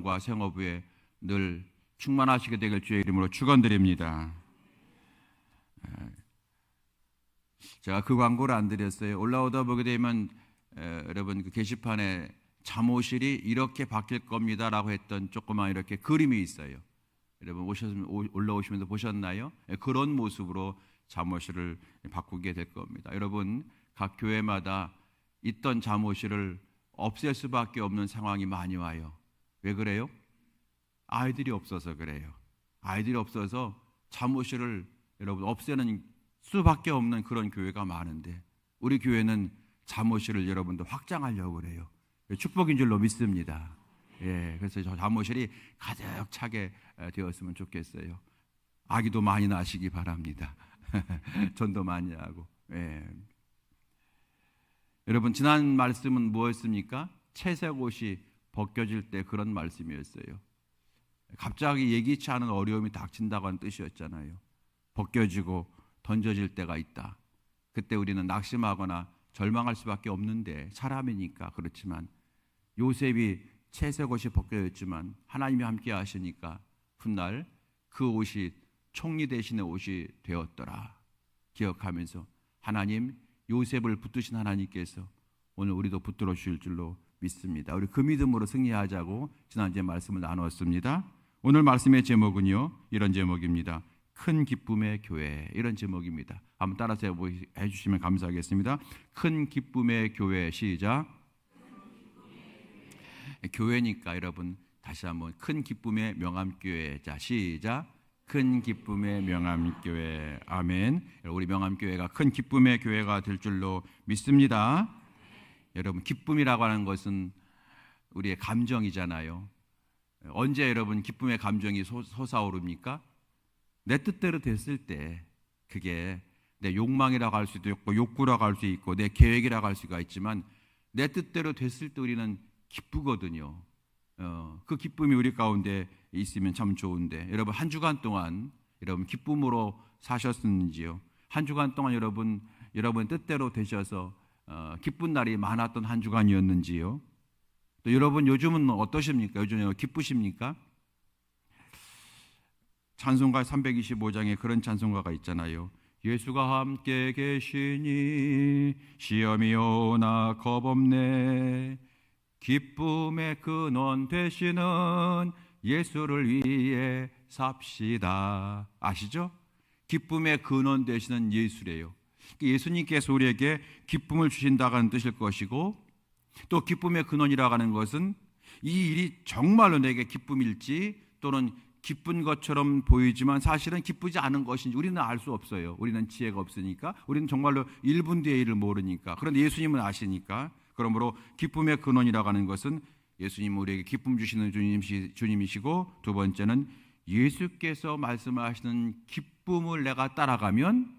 과 생업에 늘 충만하시게 되길 주의 이름으로 축원드립니다. 제가 그 광고를 안 드렸어요. 올라오다 보게 되면 여러분 그 게시판에 잠옷실이 이렇게 바뀔 겁니다라고 했던 조그만 이렇게 그림이 있어요. 여러분 올라오시면서 보셨나요? 그런 모습으로 잠옷실을 바꾸게 될 겁니다. 여러분 각 교회마다 있던 잠옷실을 없앨 수밖에 없는 상황이 많이 와요. 왜 그래요? 아이들이 없어서 그래요. 아이들이 없어서 잠옷실을 여러분 없애는 수밖에 없는 그런 교회가 많은데 우리 교회는 잠옷실을 여러분들 확장하려고 그래요. 축복인 줄로 믿습니다. 그래서 저 잠옷실이 가득 차게 되었으면 좋겠어요. 아기도 많이 낳으시기 바랍니다. 전도 많이 하고. 여러분 지난 말씀은 무엇입니까? 채색 옷이 벗겨질 때 그런 말씀이었어요. 갑자기 예기치 않은 어려움이 닥친다고 하는 뜻이었잖아요. 벗겨지고 던져질 때가 있다. 그때 우리는 낙심하거나 절망할 수밖에 없는데 사람이니까. 그렇지만 요셉이 채색 옷이 벗겨졌지만 하나님이 함께 하시니까 훗날 그 옷이 총리 대신의 옷이 되었더라. 기억하면서 하나님, 요셉을 붙드신 하나님께서 오늘 우리도 붙들어 주실 줄로 믿습니다. 우리 그 믿음으로 승리하자고 지난주에 말씀을 나누었습니다. 오늘 말씀의 제목은요, 이런 제목입니다. 큰 기쁨의 교회, 이런 제목입니다. 한번 따라서 해주시면 감사하겠습니다. 큰 기쁨의 교회. 시작. 교회니까 여러분 다시 한번 큰 기쁨의 명암교회. 자, 시작. 큰 기쁨의 명암교회. 아멘. 우리 명암교회가 큰 기쁨의 교회가 될 줄로 믿습니다. 여러분 기쁨이라고 하는 것은 우리의 감정이잖아요. 언제 여러분 기쁨의 감정이 솟아오릅니까? 내 뜻대로 됐을 때 그게 내 욕망이라고 할 수도 있고 욕구라고 할 수 있고 내 계획이라고 할 수가 있지만 내 뜻대로 됐을 때 우리는 기쁘거든요. 그 기쁨이 우리 가운데 있으면 참 좋은데 여러분 한 주간 동안 여러분 기쁨으로 사셨는지요? 한 주간 동안 여러분 뜻대로 되셔서 기쁜 날이 많았던 한 주간이었는지요? 또 여러분 요즘은 어떠십니까? 요즘 기쁘십니까? 찬송가 325장에 그런 찬송가가 있잖아요. 예수가 함께 계시니 시험이 오나 겁없네. 기쁨의 근원 되시는 예수를 위해 삽시다. 아시죠? 기쁨의 근원 되시는 예수래요. 예수님께서 우리에게 기쁨을 주신다는 뜻일 것이고 또 기쁨의 근원이라고 하는 것은 이 일이 정말로 내게 기쁨일지 또는 기쁜 것처럼 보이지만 사실은 기쁘지 않은 것인지 우리는 알 수 없어요. 우리는 지혜가 없으니까. 우리는 정말로 1분 뒤의 일을 모르니까. 그런데 예수님은 아시니까. 그러므로 기쁨의 근원이라고 하는 것은 예수님은 우리에게 기쁨 주시는 주님이시고 두 번째는 예수께서 말씀하시는 기쁨을 내가 따라가면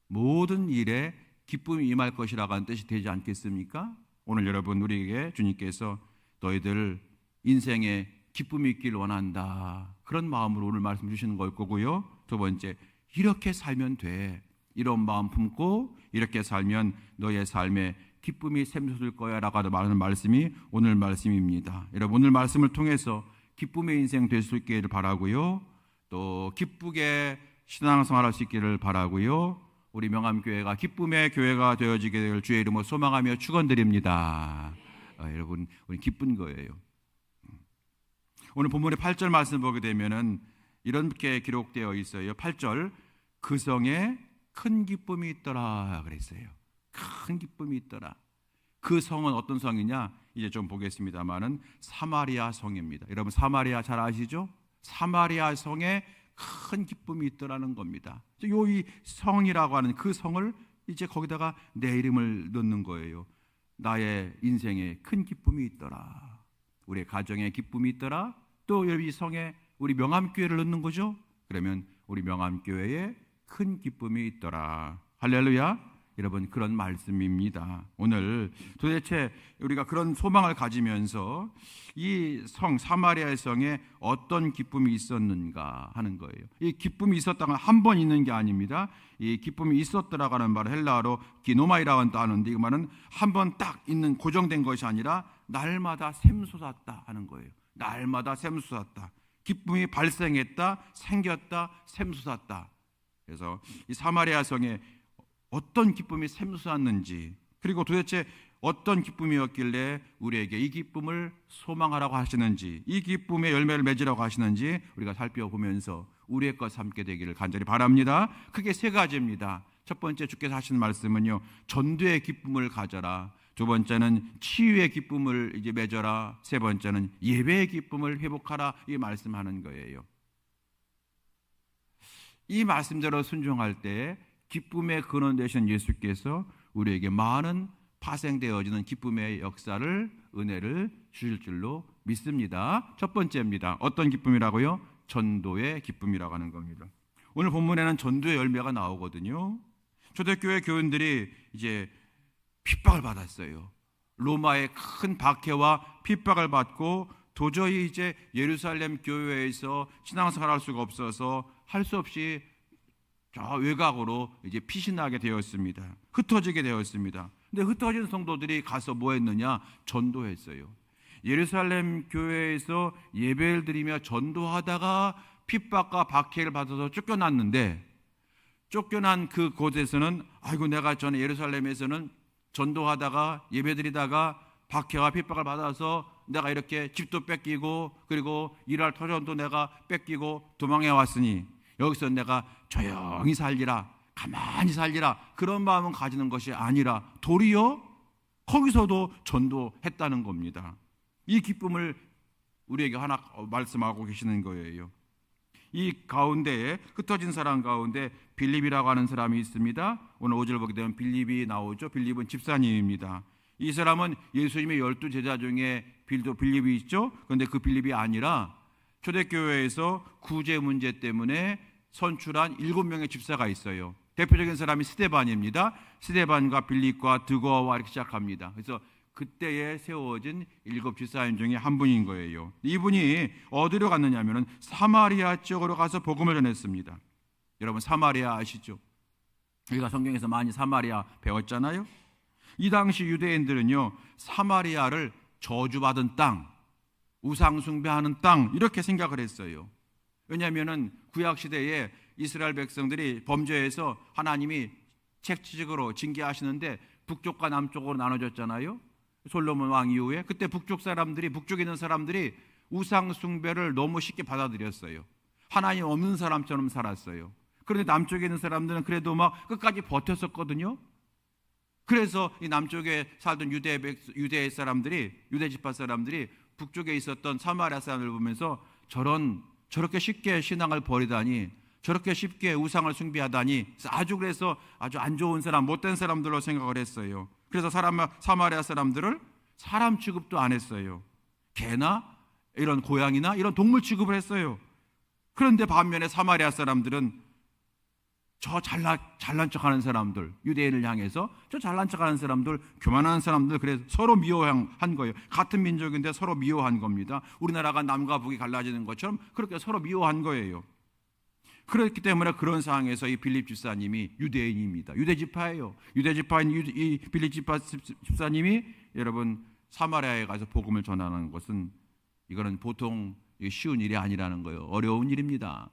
모든 일에 기쁨이 임할 것이라고 하는 뜻이 되지 않겠습니까? 오늘 여러분 우리에게 주님께서 너희들 인생에 기쁨이 있길 원한다. 그런 마음으로 오늘 말씀 주시는 걸 거고요. 두 번째, 이렇게 살면 돼. 이런 마음 품고 이렇게 살면 너의 삶에 기쁨이 샘솟을 거야 라고 하는 말씀이 오늘 말씀입니다. 여러분 오늘 말씀을 통해서 기쁨의 인생 될 수 있기를 바라고요. 또 기쁘게 신앙생활할 수 있기를 바라고요. 우리 명암교회가 기쁨의 교회가 되어지게 될 주의 이름으로 소망하며 축원드립니다. 여러분 우리 기쁜 거예요. 오늘 본문의 8절 말씀 보게 되면은 이렇게 기록되어 있어요. 8절, 그 성에 큰 기쁨이 있더라 그랬어요. 큰 기쁨이 있더라. 그 성은 어떤 성이냐? 이제 좀 보겠습니다만은 사마리아 성입니다. 여러분 사마리아 잘 아시죠? 사마리아 성에 큰 기쁨이 있더라는 겁니다. 이 성이라고 하는 그 성을 이제 거기다가 내 이름을 넣는 거예요. 나의 인생에 큰 기쁨이 있더라. 우리의 가정에 기쁨이 있더라. 또 이 성에 우리 명암교회를 넣는 거죠. 그러면 우리 명암교회에 큰 기쁨이 있더라. 할렐루야. 여러분 그런 말씀입니다. 오늘 도대체 우리가 그런 소망을 가지면서 이 성 사마리아의 성에 어떤 기쁨이 있었는가 하는 거예요. 이 기쁨이 있었다가 한 번 있는 게 아닙니다. 이 기쁨이 있었더라고 하는 말을 헬라어로 기노마이라고 하는데 이 말은 한 번 딱 있는 고정된 것이 아니라 날마다 샘솟았다 하는 거예요. 날마다 샘솟았다. 기쁨이 발생했다, 생겼다, 샘솟았다. 그래서 이 사마리아 성에 어떤 기쁨이 샘솟았는지, 그리고 도대체 어떤 기쁨이었길래 우리에게 이 기쁨을 소망하라고 하시는지, 이 기쁨의 열매를 맺으라고 하시는지 우리가 살펴보면서 우리의 것 삼게 되기를 간절히 바랍니다. 크게 세 가지입니다. 첫 번째, 주께서 하시는 말씀은요, 전도의 기쁨을 가져라. 두 번째는 치유의 기쁨을 이제 맺어라. 세 번째는 예배의 기쁨을 회복하라. 이 말씀하는 거예요. 이 말씀대로 순종할 때 기쁨의 근원 되신 예수께서 우리에게 많은 파생되어지는 기쁨의 역사를, 은혜를 주실 줄로 믿습니다. 첫 번째입니다. 어떤 기쁨이라고요? 전도의 기쁨이라고 하는 겁니다. 오늘 본문에는 전도의 열매가 나오거든요. 초대교회 교인들이 이제 핍박을 받았어요. 로마의 큰 박해와 핍박을 받고 도저히 이제 예루살렘 교회에서 신앙생활할 수가 없어서 할 수 없이 저 외곽으로 이제 피신하게 되었습니다. 흩어지게 되었습니다. 근데 흩어진 성도들이 가서 뭐 했느냐? 전도했어요. 예루살렘 교회에서 예배를 드리며 전도하다가 핍박과 박해를 받아서 쫓겨났는데, 쫓겨난 그 곳에서는 아이고, 내가 전에 예루살렘에서는 전도하다가 예배드리다가 박해와 핍박을 받아서 내가 이렇게 집도 뺏기고 그리고 일할 터전도 내가 뺏기고 도망해 왔으니 여기서 내가 조용히 살리라, 가만히 살리라, 그런 마음은 가지는 것이 아니라 도리어 거기서도 전도했다는 겁니다. 이 기쁨을 우리에게 하나 말씀하고 계시는 거예요. 이 가운데에 흩어진 사람 가운데 빌립이라고 하는 사람이 있습니다. 오늘 5절 보게 되면 빌립이 나오죠. 빌립은 집사님입니다. 이 사람은 예수님의 12제자 중에 빌립이 있죠. 그런데 그 빌립이 아니라 초대교회에서 구제 문제 때문에 선출한 7명의 집사가 있어요. 대표적인 사람이 스데반입니다. 스데반과 빌립과 드고아와 이렇게 시작합니다. 그래서 그때에 세워진 7 집사님 중에 한 분인 거예요. 이분이 어디로 갔느냐 하면 사마리아 지역으로 가서 복음을 전했습니다. 여러분 사마리아 아시죠? 우리가 성경에서 많이 사마리아 배웠잖아요. 이 당시 유대인들은요, 사마리아를 저주받은 땅, 우상 숭배하는 땅, 이렇게 생각을 했어요. 왜냐하면 구약시대에 이스라엘 백성들이 범죄해서 하나님이 책지적으로 징계하시는데 북쪽과 남쪽으로 나눠졌잖아요. 솔로몬 왕 이후에 그때 북쪽에 있는 사람들이 우상 숭배를 너무 쉽게 받아들였어요. 하나님 없는 사람처럼 살았어요. 그런데 남쪽에 있는 사람들은 그래도 막 끝까지 버텼었거든요. 그래서 이 남쪽에 살던 유대 사람들이, 유대 지파 사람들이 북쪽에 있었던 사마리아 사람들을 보면서 저렇게 쉽게 신앙을 버리다니, 저렇게 쉽게 우상을 숭배하다니, 그래서 아주 안 좋은 사람, 못된 사람들로 생각을 했어요. 그래서 사마리아 사람들을 사람 취급도 안 했어요. 개나 이런 고양이나 이런 동물 취급을 했어요. 그런데 반면에 사마리아 사람들은 저 잘난 척하는 사람들, 유대인을 향해서 저 잘난 척하는 사람들, 교만한 사람들, 그래서 서로 미워한 거예요. 같은 민족인데 서로 미워한 겁니다. 우리나라가 남과 북이 갈라지는 것처럼 그렇게 서로 미워한 거예요. 그렇기 때문에 그런 상황에서 이 빌립 집사님이 유대인입니다. 유대지파예요. 유대지파인 이 빌립 집사님이 여러분 사마리아에 가서 복음을 전하는 것은 이거는 보통 쉬운 일이 아니라는 거예요. 어려운 일입니다.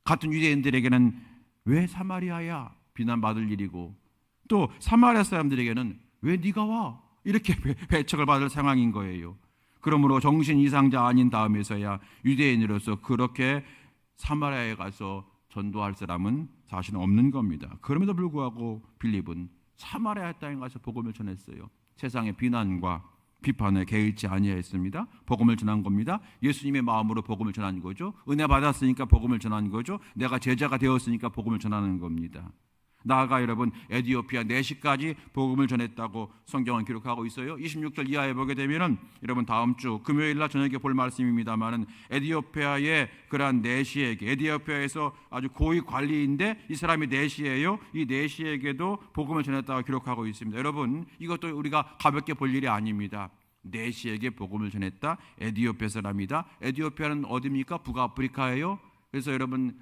같은 유대인들에게는 왜 사마리아야? 비난받을 일이고, 또 사마리아 사람들에게는 왜 네가 와? 이렇게 배척을 받을 상황인 거예요. 그러므로 정신 이상자 아닌 다음에서야 유대인으로서 그렇게 사마리아에 가서 전도할 사람은 사실 없는 겁니다. 그럼에도 불구하고 빌립은 사마리아 땅에 가서 복음을 전했어요. 세상의 비난과 비판에 개의치 아니했습니다. 복음을 전한 겁니다. 예수님의 마음으로 복음을 전한 거죠. 은혜 받았으니까 복음을 전한 거죠. 내가 제자가 되었으니까 복음을 전하는 겁니다. 나아가 여러분 에디오피아 내시까지 복음을 전했다고 성경은 기록하고 있어요. 26절 이하에 보게 되면은 여러분 다음 주 금요일날 저녁에 볼 말씀입니다만은 에디오피아의 그러한 내시에게, 에디오피아에서 아주 고위 관리인데 이 사람이 내시예요. 이 내시에게도 복음을 전했다고 기록하고 있습니다. 여러분 이것도 우리가 가볍게 볼 일이 아닙니다. 내시에게 복음을 전했다. 에디오피아 사람이다. 에디오피아는 어디입니까? 북아프리카예요. 그래서 여러분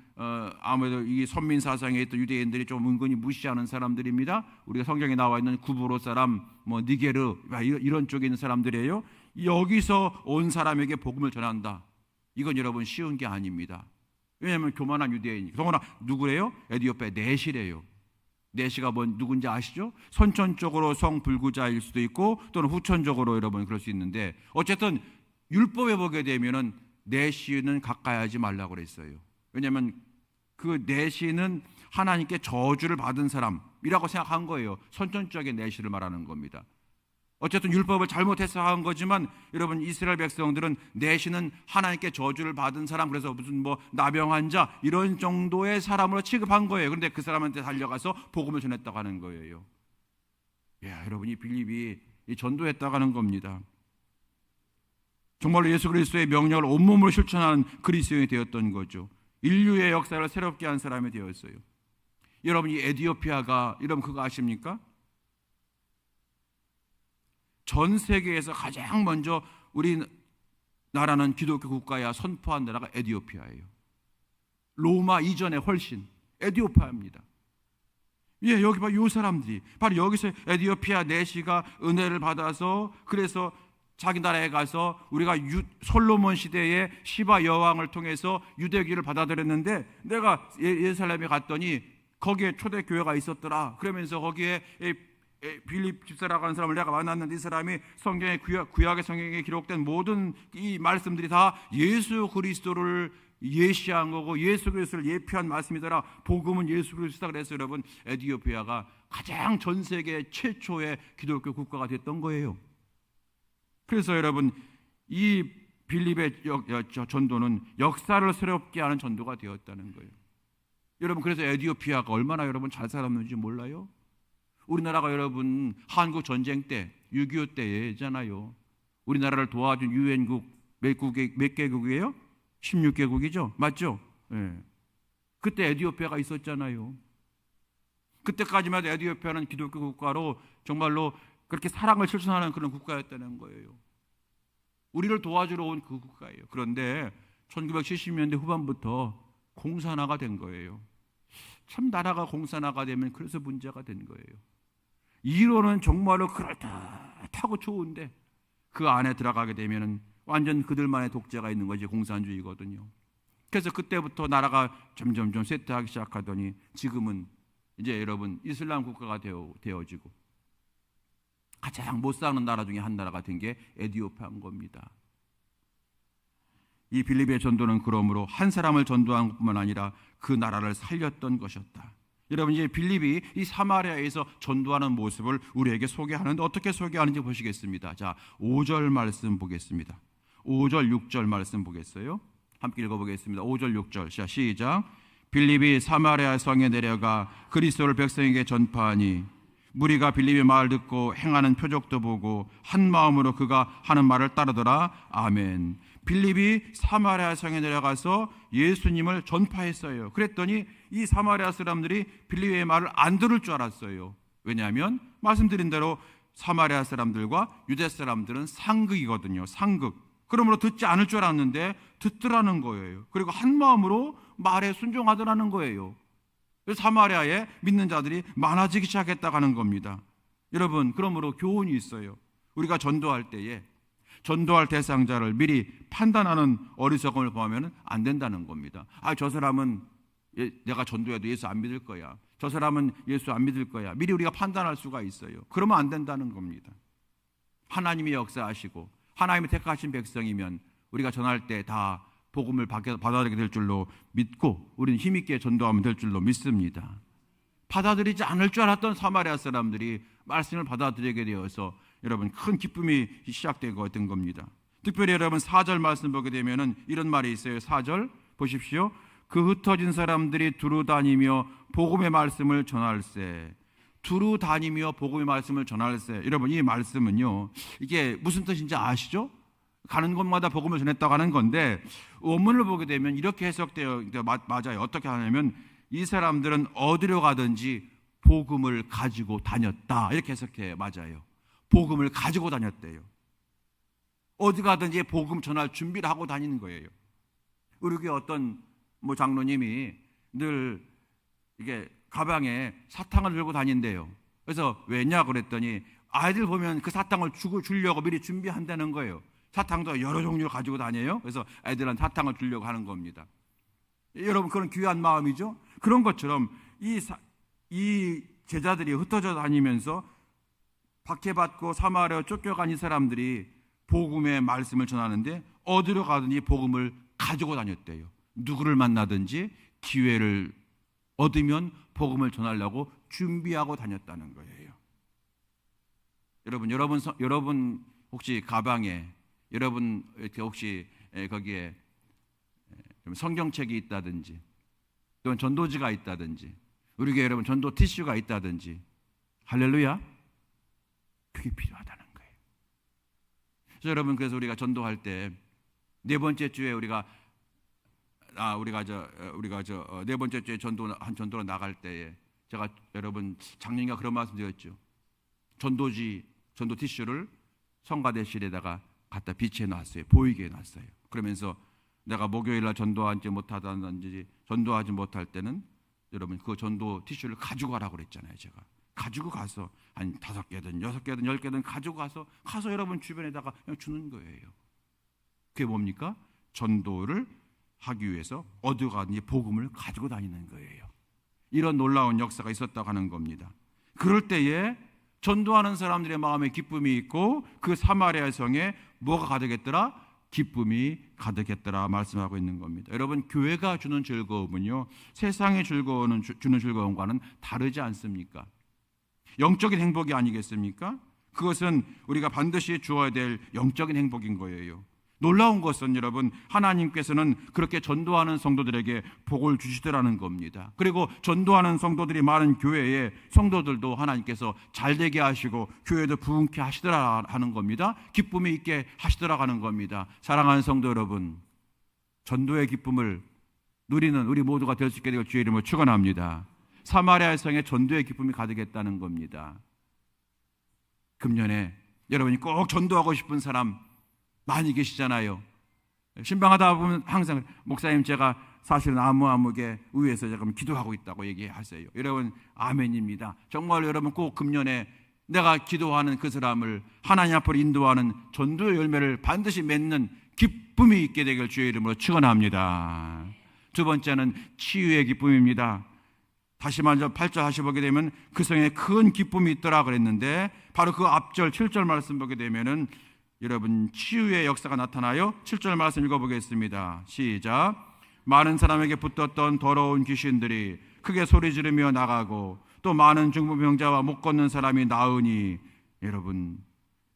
아무래도 이 선민 사상에 있던 유대인들이 좀 은근히 무시하는 사람들입니다. 우리가 성경에 나와 있는 구브로 사람, 니게르 이런 쪽에 있는 사람들이에요. 여기서 온 사람에게 복음을 전한다. 이건 여러분 쉬운 게 아닙니다. 왜냐하면 교만한 유대인이, 더구나 누구래요? 에디오피아 내시래요. 내시가 누군지 아시죠? 선천적으로 성불구자일 수도 있고 또는 후천적으로 여러분 그럴 수 있는데, 어쨌든 율법에 보게 되면은 내시는 가까이 하지 말라고 그랬어요. 왜냐하면 그 내시는 하나님께 저주를 받은 사람이라고 생각한 거예요. 선천적인 내시를 말하는 겁니다. 어쨌든 율법을 잘못해서 한 거지만 여러분, 이스라엘 백성들은 내시는 하나님께 저주를 받은 사람, 그래서 무슨 나병 환자 이런 정도의 사람으로 취급한 거예요. 그런데 그 사람한테 달려가서 복음을 전했다고 하는 거예요. 야, 여러분, 이 빌립이 전도했다고 하는 겁니다. 정말로 예수 그리스도의 명령을 온몸으로 실천하는 그리스도인이 되었던 거죠. 인류의 역사를 새롭게 한 사람이 되었어요. 여러분, 이 에디오피아가, 여러분 그거 아십니까? 전 세계에서 가장 먼저 우리나라는 기독교 국가야 선포한 나라가 에디오피아예요. 로마 이전에 훨씬 에디오피아입니다. 예, 여기 봐, 요 사람들이 바로 여기서 에디오피아 내시가 은혜를 받아서, 그래서 자기 나라에 가서 우리가 솔로몬 시대의 시바 여왕을 통해서 유대교를 받아들였는데, 내가 예루살렘에 갔더니 거기에 초대교회가 있었더라. 그러면서 거기에 빌립 집사라고 하는 사람을 내가 만났는데, 이 사람이 성경의 구약의 성경에 기록된 모든 이 말씀들이 다 예수 그리스도를 예시한 거고 예수 그리스도를 예표한 말씀이더라. 복음은 예수 그리스도다. 그래서 여러분, 에디오피아가 가장 전 세계 최초의 기독교 국가가 됐던 거예요. 그래서 여러분, 이 빌립의 전도는 역사를 새롭게 하는 전도가 되었다는 거예요. 여러분, 그래서 에디오피아가 얼마나 여러분 잘 살았는지 몰라요? 우리나라가 여러분 한국 전쟁 때 6.25 때잖아요. 우리나라를 도와준 유엔국 몇 개국이에요? 16개국이죠. 맞죠? 네. 그때 에디오피아가 있었잖아요. 그때까지만 해도 에디오피아는 기독교 국가로 정말로 그렇게 사랑을 실천하는 그런 국가였다는 거예요. 우리를 도와주러 온 그 국가예요. 그런데 1970년대 후반부터 공산화가 된 거예요. 참, 나라가 공산화가 되면 그래서 문제가 된 거예요. 이론은 정말로 그렇다고 좋은데 그 안에 들어가게 되면 완전 그들만의 독재가 있는 것이 공산주의거든요. 그래서 그때부터 나라가 점점 쇠퇴하기 시작하더니 지금은 이제 여러분 이슬람 국가가 되어지고 가장 못 사는 나라 중에 한 나라가 된 게 에디오피아인 겁니다. 이 빌립의 전도는 그러므로 한 사람을 전도한 것뿐만 아니라 그 나라를 살렸던 것이었다. 여러분, 이제 빌립이 이 사마리아에서 전도하는 모습을 우리에게 소개하는데 어떻게 소개하는지 보시겠습니다. 자, 5절 말씀 보겠습니다. 5절 6절 말씀 보겠어요? 함께 읽어보겠습니다. 5절 6절. 자, 시작. 빌립이 사마리아 성에 내려가 그리스도를 백성에게 전파하니 무리가 빌립의 말을 듣고 행하는 표적도 보고 한 마음으로 그가 하는 말을 따르더라. 아멘. 빌립이 사마리아 성에 내려가서 예수님을 전파했어요. 그랬더니 이 사마리아 사람들이 빌립의 말을 안 들을 줄 알았어요. 왜냐하면 말씀드린 대로 사마리아 사람들과 유대 사람들은 상극이거든요. 상극. 그러므로 듣지 않을 줄 알았는데 듣더라는 거예요. 그리고 한 마음으로 말에 순종하더라는 거예요. 사마리아에 믿는 자들이 많아지기 시작했다고 하는 겁니다. 여러분, 그러므로 교훈이 있어요. 우리가 전도할 때에 전도할 대상자를 미리 판단하는 어리석음을 범하면 안 된다는 겁니다. 저 사람은 내가 전도해도 예수 안 믿을 거야. 저 사람은 예수 안 믿을 거야. 미리 우리가 판단할 수가 있어요. 그러면 안 된다는 겁니다. 하나님이 역사하시고 하나님이 택하신 백성이면 우리가 전할 때 다 복음을 받아들이게 될 줄로 믿고 우리는 힘있게 전도하면 될 줄로 믿습니다. 받아들이지 않을 줄 알았던 사마리아 사람들이 말씀을 받아들이게 되어서 여러분 큰 기쁨이 시작되고 된 겁니다. 특별히 여러분 4절 말씀 보게 되면은 이런 말이 있어요. 4절 보십시오. 그 흩어진 사람들이 두루 다니며 복음의 말씀을 전할세. 두루 다니며 복음의 말씀을 전할세. 여러분, 이 말씀은요, 이게 무슨 뜻인지 아시죠? 가는 곳마다 복음을 전했다고 하는 건데, 원문을 보게 되면 이렇게 해석되어 맞아요. 어떻게 하냐면 이 사람들은 어디로 가든지 복음을 가지고 다녔다, 이렇게 해석해요. 맞아요. 복음을 가지고 다녔대요. 어디 가든지 복음 전할 준비를 하고 다니는 거예요. 우리 교회 어떤 장로님이 늘 이게 가방에 사탕을 들고 다닌대요. 그래서 왜냐 그랬더니 아이들 보면 그 사탕을 주려고 미리 준비한다는 거예요. 사탕도 여러 종류를 가지고 다녀요. 그래서 애들한테 사탕을 주려고 하는 겁니다. 여러분, 그런 귀한 마음이죠. 그런 것처럼 이 제자들이 흩어져 다니면서 박해받고 사마리아 쫓겨간 이 사람들이 복음의 말씀을 전하는데 어디로 가든지 복음을 가지고 다녔대요. 누구를 만나든지 기회를 얻으면 복음을 전하려고 준비하고 다녔다는 거예요. 여러분 혹시 가방에 여러분 이렇게 혹시 거기에 성경책이 있다든지 또는 전도지가 있다든지 우리에게 여러분 전도 티슈가 있다든지, 할렐루야, 그게 필요하다는 거예요. 그래서 여러분, 그래서 우리가 전도할 때 네 번째 주에 우리가 네 번째 주에 전도로 나갈 때에 제가 여러분 작년인가 그런 말씀드렸죠. 전도 티슈를 성가대실에다가 갖다 비치해 놨어요. 보이게 해놨어요. 그러면서 내가 목요일날 전도하지 못할 때는 여러분 그 전도 티슈를 가지고 가라고 그랬잖아요. 제가 가지고 가서 한 5개든 6개든 10개든 가지고 가서 여러분 주변에다가 그냥 주는 거예요. 그게 뭡니까? 전도를 하기 위해서 어디가든지 복음을 가지고 다니는 거예요. 이런 놀라운 역사가 있었다고 하는 겁니다. 그럴 때에 전도하는 사람들의 마음에 기쁨이 있고 그 사마리아 성에 뭐가 가득했더라? 기쁨이 가득했더라 말씀하고 있는 겁니다. 여러분, 교회가 주는 즐거움은요, 세상의 주는 즐거움과는 다르지 않습니까? 영적인 행복이 아니겠습니까? 그것은 우리가 반드시 주어야 될 영적인 행복인 거예요. 놀라운 것은 여러분, 하나님께서는 그렇게 전도하는 성도들에게 복을 주시더라는 겁니다. 그리고 전도하는 성도들이 많은 교회에 성도들도 하나님께서 잘되게 하시고 교회도 부흥케 하시더라 하는 겁니다. 기쁨이 있게 하시더라 하는 겁니다. 사랑하는 성도 여러분, 전도의 기쁨을 누리는 우리 모두가 될 수 있게 되길 주의 이름으로 축원합니다. 사마리아 성에 전도의 기쁨이 가득했다는 겁니다. 금년에 여러분이 꼭 전도하고 싶은 사람 많이 계시잖아요. 신방하다 보면 항상 목사님, 제가 사실은 아무개 위에서 지금 기도하고 있다고 얘기하세요. 여러분, 아멘입니다. 정말 여러분 꼭 금년에 내가 기도하는 그 사람을 하나님 앞으로 인도하는 전도의 열매를 반드시 맺는 기쁨이 있게 되길 주의 이름으로 축원합니다. 두 번째는 치유의 기쁨입니다. 다시 먼저 8절 다시 보게 되면 그 성에 큰 기쁨이 있더라 그랬는데, 바로 그 앞절 7절 말씀 보게 되면은 여러분 치유의 역사가 나타나요. 7절 말씀 읽어보겠습니다. 시작. 많은 사람에게 붙었던 더러운 귀신들이 크게 소리 지르며 나가고 또 많은 중풍병자와 못 걷는 사람이 나으니, 여러분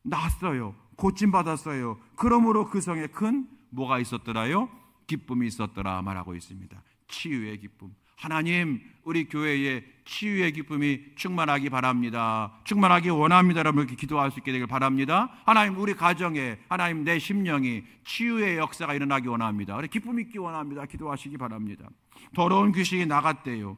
나았어요. 고침받았어요. 그러므로 그 성에 큰 뭐가 있었더라요? 기쁨이 있었더라 말하고 있습니다. 치유의 기쁨. 하나님, 우리 교회에 치유의 기쁨이 충만하기 바랍니다. 충만하기 원합니다. 여러분, 이렇게 기도할 수 있게 되길 바랍니다. 하나님, 우리 가정에, 하나님 내 심령이 치유의 역사가 일어나기 원합니다. 기쁨이 있기 원합니다. 기도하시기 바랍니다. 더러운 귀신이 나갔대요.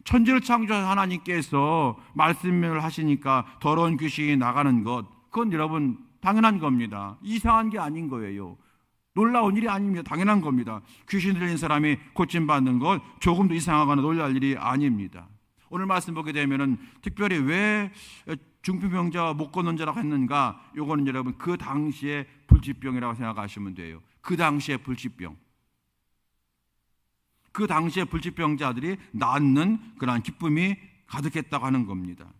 천지를 창조하신 하나님께서 말씀을 하시니까 더러운 귀신이 나가는 것, 그건 여러분 당연한 겁니다. 이상한 게 아닌 거예요. 놀라운 일이 아닙니다. 당연한 겁니다. 귀신 들린 사람이 고침받는 것 조금도 이상하거나 놀랄 일이 아닙니다. 오늘 말씀 보게 되면은 특별히 왜 중풍병자와 못 걷는 자라고 했는가? 요거는 여러분 그 당시의 불치병이라고 생각하시면 돼요. 그 당시의 불치병. 그 당시의 불치병자들이 낫는 그러한 기쁨이 가득했다고 하는 겁니다.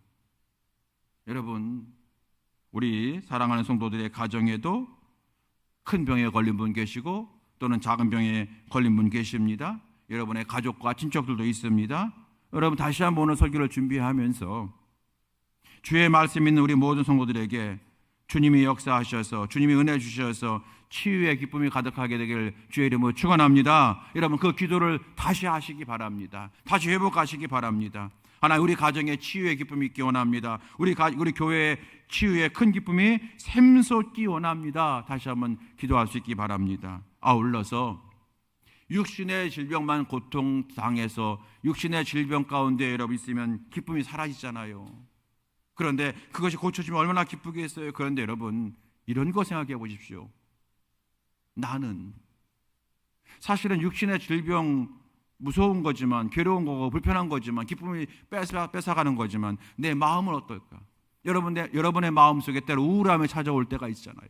여러분, 우리 사랑하는 성도들의 가정에도 큰 병에 걸린 분 계시고 또는 작은 병에 걸린 분 계십니다. 여러분의 가족과 친척들도 있습니다. 여러분, 다시 한번 오늘 설교를 준비하면서 주의 말씀 있는 우리 모든 성도들에게 주님이 역사하셔서 주님이 은혜 주셔서 치유의 기쁨이 가득하게 되길 주의 이름으로 축원합니다. 여러분, 그 기도를 다시 하시기 바랍니다. 다시 회복하시기 바랍니다. 하나님, 우리 가정에 치유의 기쁨이 있기 원합니다. 우리 교회에 치유의 큰 기쁨이 샘솟기 원합니다. 다시 한번 기도할 수 있기 바랍니다. 아울러서 육신의 질병만 고통당해서 육신의 질병 가운데 여러분 있으면 기쁨이 사라지잖아요. 그런데 그것이 고쳐지면 얼마나 기쁘겠어요. 그런데 여러분, 이런 거 생각해 보십시오. 나는 사실은 육신의 질병 무서운 거지만, 괴로운 거고 불편한 거지만, 기쁨이 뺏어가는 거지만 내 마음은 어떨까? 여러분의 마음속에 때로 우울함이 찾아올 때가 있잖아요.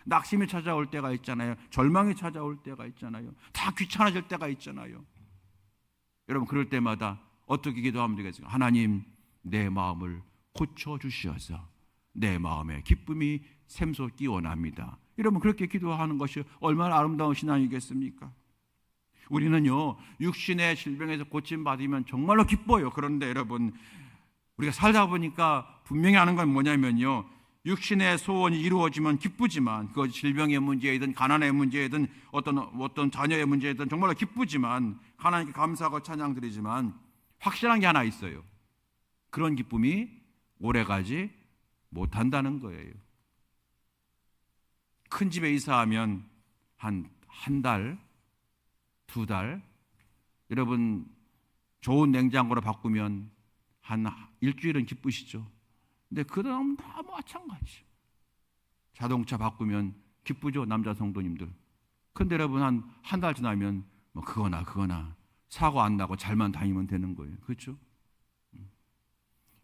낙심이 찾아올 때가 있잖아요. 절망이 찾아올 때가 있잖아요. 다 귀찮아질 때가 있잖아요. 여러분, 그럴 때마다 어떻게 기도하면 되겠습니까? 하나님, 내 마음을 고쳐주시어서 내 마음에 기쁨이 샘솟기 원합니다. 여러분, 그렇게 기도하는 것이 얼마나 아름다운 신앙이겠습니까? 우리는요, 육신의 질병에서 고침받으면 정말로 기뻐요. 그런데 여러분, 우리가 살다 보니까 분명히 아는 건 뭐냐면요, 육신의 소원이 이루어지면 기쁘지만, 그것 질병의 문제이든 가난의 문제이든 어떤 자녀의 문제이든 정말로 기쁘지만, 하나님께 감사하고 찬양드리지만 확실한 게 하나 있어요. 그런 기쁨이 오래가지 못한다는 거예요. 큰 집에 이사하면 한 달, 2달, 여러분 좋은 냉장고로 바꾸면 한 일주일은 기쁘시죠. 근데 그 다음은 다 마찬가지. 자동차 바꾸면 기쁘죠, 남자 성도님들. 근데 여러분 한 달 지나면 뭐 그거나 사고 안 나고 잘만 다니면 되는 거예요. 그렇죠?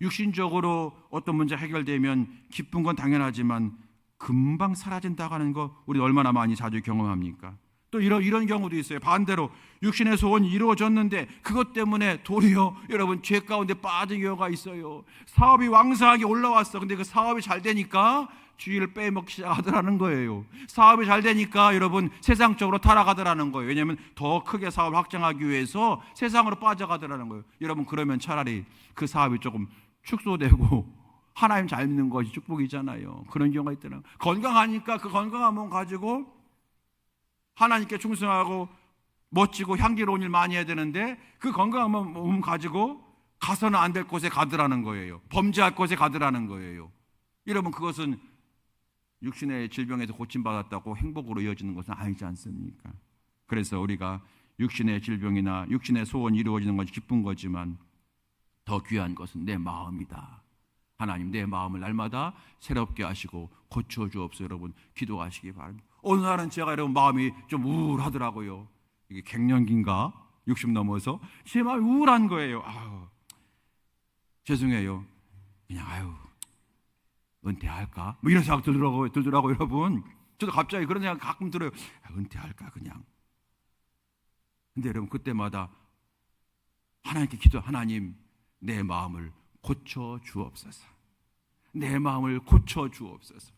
육신적으로 어떤 문제 해결되면 기쁜 건 당연하지만 금방 사라진다고 하는 거 우리 얼마나 많이 자주 경험합니까? 또 이런 경우도 있어요. 반대로 육신의 소원이 이루어졌는데 그것 때문에 도리어 여러분 죄 가운데 빠진 경우가 있어요. 사업이 왕성하게 올라왔어. 근데 그 사업이 잘 되니까 주의를 빼먹기 시작하더라는 거예요. 사업이 잘 되니까 여러분 세상적으로 타락하더라는 거예요. 왜냐하면 더 크게 사업을 확장하기 위해서 세상으로 빠져가더라는 거예요. 여러분, 그러면 차라리 그 사업이 조금 축소되고 하나님 잘 믿는 것이 축복이잖아요. 그런 경우가 있더라고요. 건강하니까 그 건강한 몸 가지고 하나님께 충성하고 멋지고 향기로운 일 많이 해야 되는데 그 건강한 몸 가지고 가서는 안 될 곳에 가더라는 거예요. 범죄할 곳에 가더라는 거예요. 여러분, 그것은 육신의 질병에서 고침받았다고 행복으로 이어지는 것은 아니지 않습니까? 그래서 우리가 육신의 질병이나 육신의 소원이 이루어지는 것이 기쁜 거지만 더 귀한 것은 내 마음이다. 하나님, 내 마음을 날마다 새롭게 하시고 고쳐주옵소서. 여러분, 기도하시기 바랍니다. 어느 날은 제가 여러분 마음이 좀 우울하더라고요. 이게 갱년기인가? 60 넘어서 제 마음이 우울한 거예요. 죄송해요. 그냥 은퇴할까? 뭐 이런 생각 들더라고요, 여러분. 저도 갑자기 그런 생각 가끔 들어요. 은퇴할까 그냥. 근데 여러분, 그때마다 하나님께 하나님, 내 마음을 고쳐 주옵소서. 내 마음을 고쳐 주옵소서.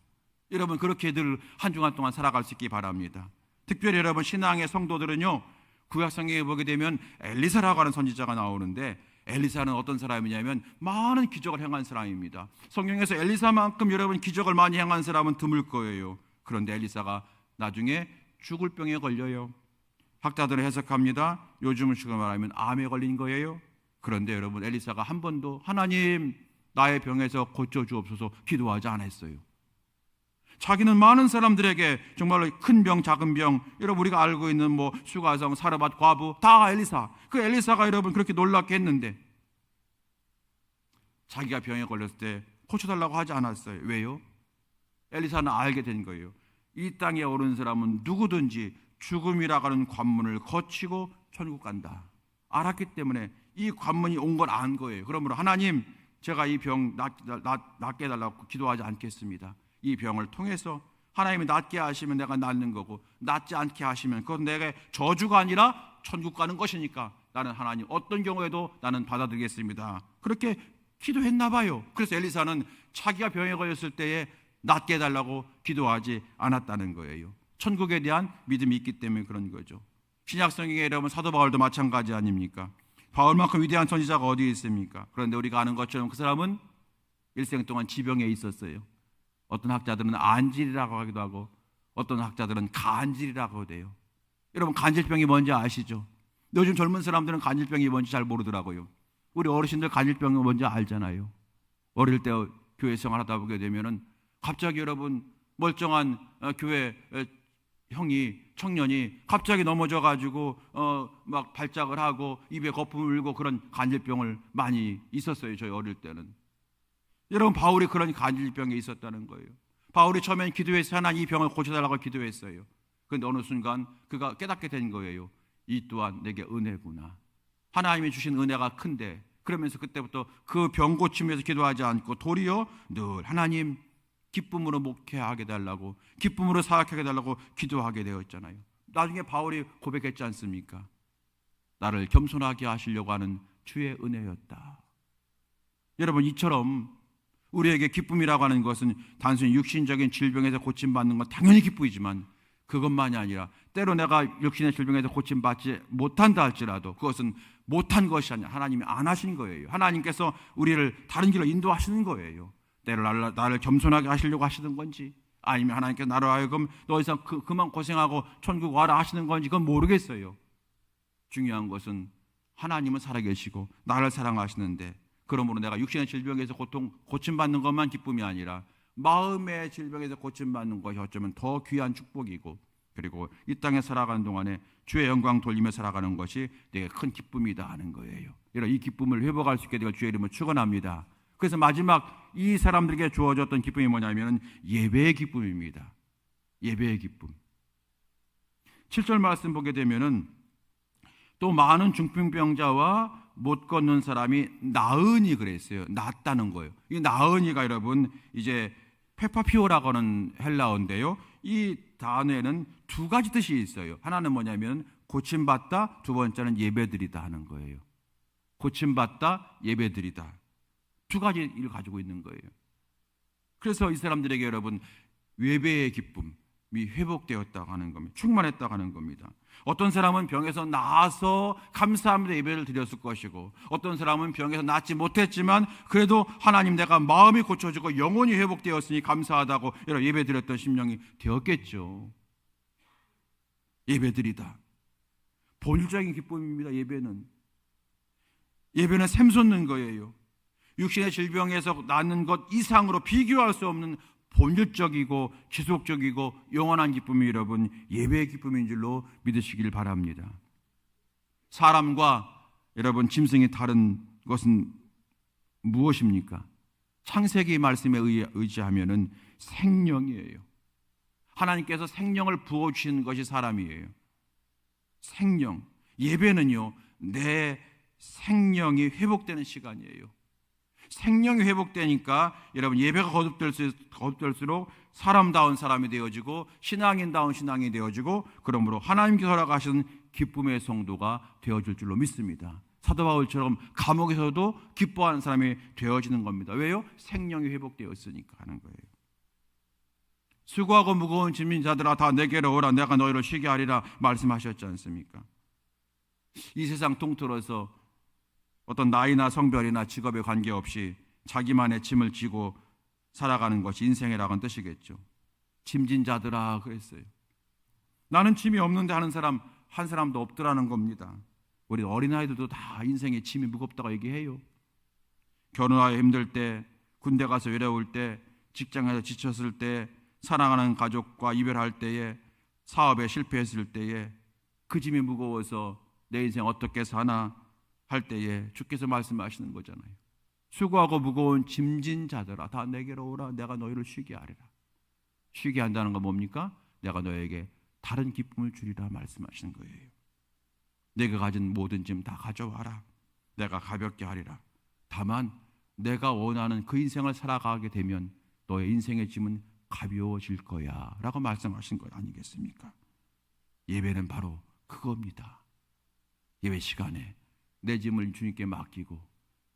여러분, 그렇게 늘 한 주간 동안 살아갈 수 있기 바랍니다. 특별히 여러분, 신앙의 성도들은요, 구약성경에 보게 되면 엘리사라고 하는 선지자가 나오는데, 엘리사는 어떤 사람이냐면 많은 기적을 행한 사람입니다. 성경에서 엘리사만큼 여러분 기적을 많이 행한 사람은 드물 거예요. 그런데 엘리사가 나중에 죽을 병에 걸려요. 학자들은 해석합니다. 요즘식으로 말하면 암에 걸린 거예요. 그런데 여러분, 엘리사가 한 번도 하나님, 나의 병에서 고쳐주옵소서 기도하지 않았어요. 자기는 많은 사람들에게 정말로 큰 병, 작은 병, 여러분 우리가 알고 있는 뭐 수가성, 사르밧, 과부 다 엘리사. 그 엘리사가 여러분 그렇게 놀랍게 했는데 자기가 병에 걸렸을 때 고쳐달라고 하지 않았어요. 왜요? 엘리사는 알게 된 거예요. 이 땅에 오른 사람은 누구든지 죽음이라고 하는 관문을 거치고 천국 간다. 알았기 때문에 이 관문이 온 걸 안 거예요. 그러므로 하나님, 제가 이 병 낫게 해달라고 기도하지 않겠습니다. 이 병을 통해서 하나님이 낫게 하시면 내가 낫는 거고, 낫지 않게 하시면 그건 내게 저주가 아니라 천국 가는 것이니까 나는 하나님 어떤 경우에도 나는 받아들이겠습니다. 그렇게 기도했나 봐요. 그래서 엘리사는 자기가 병에 걸렸을 때에 낫게 해달라고 기도하지 않았다는 거예요. 천국에 대한 믿음이 있기 때문에 그런 거죠. 신약성경에 여러분 사도 바울도 마찬가지 아닙니까? 바울만큼 위대한 선지자가 어디 있습니까? 그런데 우리가 아는 것처럼 그 사람은 일생 동안 지병에 있었어요. 어떤 학자들은 안질이라고 하기도 하고 어떤 학자들은 간질이라고 해요. 여러분, 간질병이 뭔지 아시죠? 요즘 젊은 사람들은 간질병이 뭔지 잘 모르더라고요. 우리 어르신들 간질병이 뭔지 알잖아요. 어릴 때 교회 생활하다 보게 되면은 갑자기 여러분 멀쩡한 교회 청년이 갑자기 넘어져 가지고 막 발작을 하고 입에 거품을 물고 그런 간질병을 많이 있었어요. 저희 어릴 때는. 여러분, 바울이 그런 간질병에 있었다는 거예요. 바울이 처음엔 기도해서 하나님 이 병을 고쳐달라고 기도했어요. 그런데 어느 순간 그가 깨닫게 된 거예요. 이 또한 내게 은혜구나. 하나님이 주신 은혜가 큰데 그러면서 그때부터 그 병 고치면서 기도하지 않고 도리어 늘 하나님 기쁨으로 목회하게 달라고, 기쁨으로 사역하게 달라고 기도하게 되었잖아요. 나중에 바울이 고백했지 않습니까? 나를 겸손하게 하시려고 하는 주의 은혜였다. 여러분, 이처럼 우리에게 기쁨이라고 하는 것은 단순히 육신적인 질병에서 고침받는 건 당연히 기쁨이지만 그것만이 아니라 때로 내가 육신의 질병에서 고침받지 못한다 할지라도 그것은 못한 것이 아니라 하나님이 안 하신 거예요. 하나님께서 우리를 다른 길로 인도하시는 거예요. 때로 나를 겸손하게 하시려고 하시는 건지, 아니면 하나님께서 나로 하여금 너 이상 그만 고생하고 천국 와라 하시는 건지 그건 모르겠어요. 중요한 것은 하나님은 살아계시고 나를 사랑하시는데, 그러므로 내가 육신의 질병에서 고침받는 것만 기쁨이 아니라 마음의 질병에서 고침받는 것이 어쩌면 더 귀한 축복이고, 그리고 이 땅에 살아가는 동안에 주의 영광 돌리며 살아가는 것이 되게 큰 기쁨이다 하는 거예요. 이런 이 기쁨을 회복할 수 있게 되길 주의 이름으로 축원합니다. 그래서 마지막 이 사람들에게 주어졌던 기쁨이 뭐냐면 예배의 기쁨입니다. 예배의 기쁨. 7절 말씀 보게 되면은 또 많은 중풍병자와 못 걷는 사람이 나으니 그랬어요. 낫다는 거예요. 이 나으니가 여러분 이제 페파피오라고 하는 헬라어인데요. 이 단어에는 두 가지 뜻이 있어요. 하나는 뭐냐면 고침받다, 두 번째는 예배드리다 하는 거예요. 고침받다, 예배드리다. 두 가지 일을 가지고 있는 거예요. 그래서 이 사람들에게 여러분 예배의 기쁨이 회복되었다고 하는 겁니다. 충만했다고 하는 겁니다. 어떤 사람은 병에서 나아서 감사합니다 예배를 드렸을 것이고, 어떤 사람은 병에서 낫지 못했지만 그래도 하나님 내가 마음이 고쳐지고 영혼이 회복되었으니 감사하다고 예배 드렸던 심령이 되었겠죠. 예배드리다. 본질적인 기쁨입니다. 예배는 샘솟는 거예요. 육신의 질병에서 낫는 것 이상으로 비교할 수 없는 본질적이고 지속적이고 영원한 기쁨이 여러분 예배의 기쁨인 줄로 믿으시길 바랍니다. 사람과 여러분 짐승이 다른 것은 무엇입니까? 창세기 말씀에 의지하면은 생명이에요. 하나님께서 생명을 부어주시는 것이 사람이에요. 생명. 예배는요 내 생명이 회복되는 시간이에요. 생명이 회복되니까 여러분 예배가 거듭될수록 사람다운 사람이 되어지고 신앙인다운 신앙이 되어지고, 그러므로 하나님께서 허락하시는 기쁨의 성도가 되어질 줄로 믿습니다. 사도 바울처럼 감옥에서도 기뻐하는 사람이 되어지는 겁니다. 왜요? 생명이 회복되었으니까 하는 거예요. 수고하고 무거운 짐진 자들아 다 내게로 오라 내가 너희를 쉬게 하리라 말씀하셨지 않습니까? 이 세상 통틀어서 어떤 나이나 성별이나 직업에 관계없이 자기만의 짐을 지고 살아가는 것이 인생이라는 뜻이겠죠. 짐진 자들아 그랬어요. 나는 짐이 없는데 하는 사람 한 사람도 없더라는 겁니다. 우리 어린아이들도 다 인생의 짐이 무겁다고 얘기해요. 결혼하기 힘들 때, 군대 가서 외로울 때, 직장에서 지쳤을 때, 사랑하는 가족과 이별할 때에, 사업에 실패했을 때에 그 짐이 무거워서 내 인생 어떻게 사나 할 때에 주께서 말씀하시는 거잖아요. 수고하고 무거운 짐진 자들아 다 내게로 오라 내가 너희를 쉬게 하리라. 쉬게 한다는 건 뭡니까? 내가 너에게 다른 기쁨을 주리라 말씀하시는 거예요. 내가 가진 모든 짐 다 가져와라. 내가 가볍게 하리라. 다만 내가 원하는 그 인생을 살아가게 되면 너의 인생의 짐은 가벼워질 거야 라고 말씀하신 것 아니겠습니까? 예배는 바로 그겁니다. 예배 시간에 내 짐을 주님께 맡기고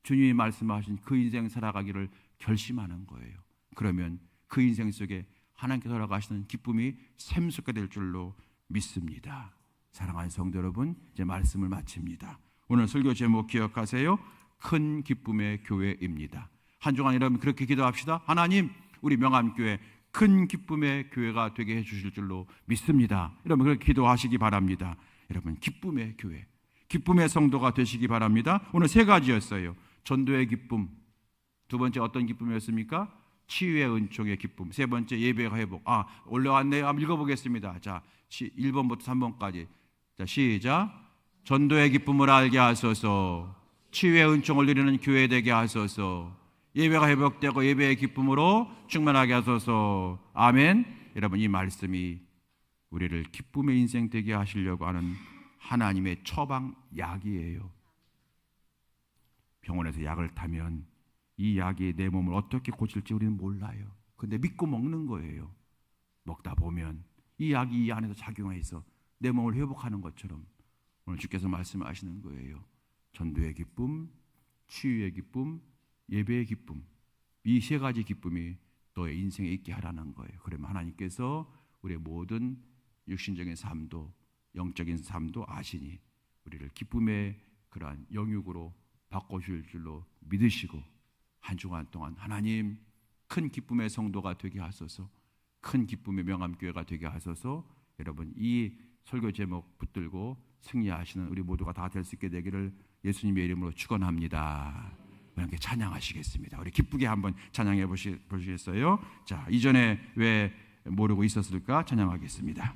주님이 말씀하신 그 인생 살아가기를 결심하는 거예요. 그러면 그 인생 속에 하나님께서 허락하시는 기쁨이 샘솟게 될 줄로 믿습니다. 사랑하는 성도 여러분, 이제 말씀을 마칩니다. 오늘 설교 제목 기억하세요. 큰 기쁨의 교회입니다. 한 주간 여러분 그렇게 기도합시다. 하나님, 우리 명암교회 큰 기쁨의 교회가 되게 해주실 줄로 믿습니다. 여러분 그렇게 기도하시기 바랍니다. 여러분 기쁨의 교회, 기쁨의 성도가 되시기 바랍니다. 오늘 세 가지였어요. 전도의 기쁨, 두 번째 어떤 기쁨이었습니까? 치유의 은총의 기쁨, 세 번째 예배가 회복. 올라왔네요. 한번 읽어보겠습니다. 자, 1번부터 3번까지. 자, 시작. 전도의 기쁨을 알게 하소서. 치유의 은총을 누리는 교회 되게 하소서. 예배가 회복되고 예배의 기쁨으로 충만하게 하소서. 아멘. 여러분 이 말씀이 우리를 기쁨의 인생 되게 하시려고 하는 하나님의 처방약이에요. 병원에서 약을 타면 이 약이 내 몸을 어떻게 고칠지 우리는 몰라요. 근데 믿고 먹는 거예요. 먹다 보면 이 약이 이 안에서 작용해서 내 몸을 회복하는 것처럼 오늘 주께서 말씀하시는 거예요. 전도의 기쁨, 치유의 기쁨, 예배의 기쁨, 이 세 가지 기쁨이 너의 인생에 있게 하라는 거예요. 그러면 하나님께서 우리의 모든 육신적인 삶도 영적인 삶도 아시니 우리를 기쁨의 그러한 영육으로 바꿔주실 줄로 믿으시고 한 주간 동안 하나님 큰 기쁨의 성도가 되게 하소서, 큰 기쁨의 명함교회가 되게 하소서. 여러분 이 설교 제목 붙들고 승리하시는 우리 모두가 다 될 수 있게 되기를 예수님의 이름으로 축원합니다. 함께 찬양하시겠습니다. 우리 기쁘게 한번 찬양해 보시겠어요? 자, 이전에 왜 모르고 있었을까 찬양하겠습니다.